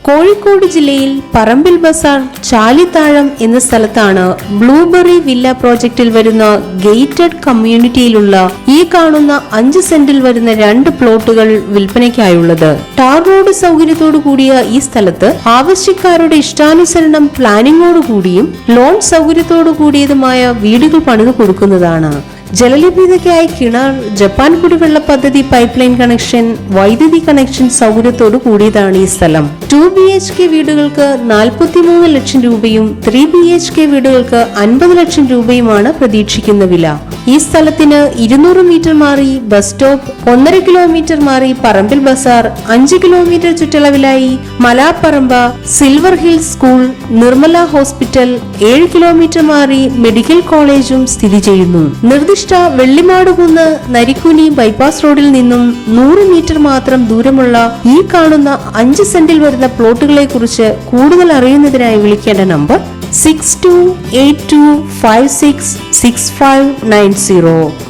കോഴിക്കോട് ജില്ലയിൽ പറമ്പിൽ ബസാർ ചാലിത്താഴം എന്ന സ്ഥലത്താണ് ബ്ലൂബെറി വില്ല പ്രോജക്റ്റിൽ വരുന്ന ഗേറ്റഡ് കമ്മ്യൂണിറ്റിയിലുള്ള ഈ കാണുന്ന 5 സെന്റിൽ വരുന്ന 2 പ്ലോട്ടുകൾ വിൽപ്പനയ്ക്കായുള്ളത്. ടാർ റോഡ് സൗകര്യത്തോടു കൂടിയ ഈ സ്ഥലത്ത് ആവശ്യക്കാരുടെ ഇഷ്ടാനുസരണം പ്ലാനിങ്ങോടു കൂടിയും ലോൺ സൗകര്യത്തോടു കൂടിയതുമായ വീടുകൾ പണിതു കൊടുക്കുന്നതാണ്. ജലലഭ്യതയ്ക്കായി കിണർ, ജപ്പാൻ കുടിവെള്ള പദ്ധതി, പൈപ്പ് ലൈൻ കണക്ഷൻ, വൈദ്യുതി കണക്ഷൻ സൗകര്യത്തോടു കൂടിയതാണ് ഈ സ്ഥലം. 2 BHK വീടുകൾക്ക് 43 ലക്ഷം രൂപയും 3 BHK വീടുകൾക്ക് 50 ലക്ഷം രൂപയുമാണ് പ്രതീക്ഷിക്കുന്ന വില. ഈ സ്ഥലത്തിന് 200 മീറ്റർ മാറി ബസ് സ്റ്റോപ്പ്, 1.5 കിലോമീറ്റർ മാറി പറമ്പിൽ ബസാർ, 5 കിലോമീറ്റർ ചുറ്റളവിലായി Malaparamba, silver hills school, Nirmala hospital, 7 kilometre മാറി മെഡിക്കൽ കോളേജും സ്ഥിതി ചെയ്യുന്നു. വെള്ളിമാടുകുന്ന് നരിക്കുനി ബൈപ്പാസ് റോഡിൽ നിന്നും 100 മീറ്റർ മാത്രം ദൂരമുള്ള ഈ കാണുന്ന 5 സെന്റിൽ വരുന്ന പ്ലോട്ടുകളെ കുറിച്ച് കൂടുതൽ അറിയുന്നതിനായി വിളിക്കേണ്ട നമ്പർ 6282566590.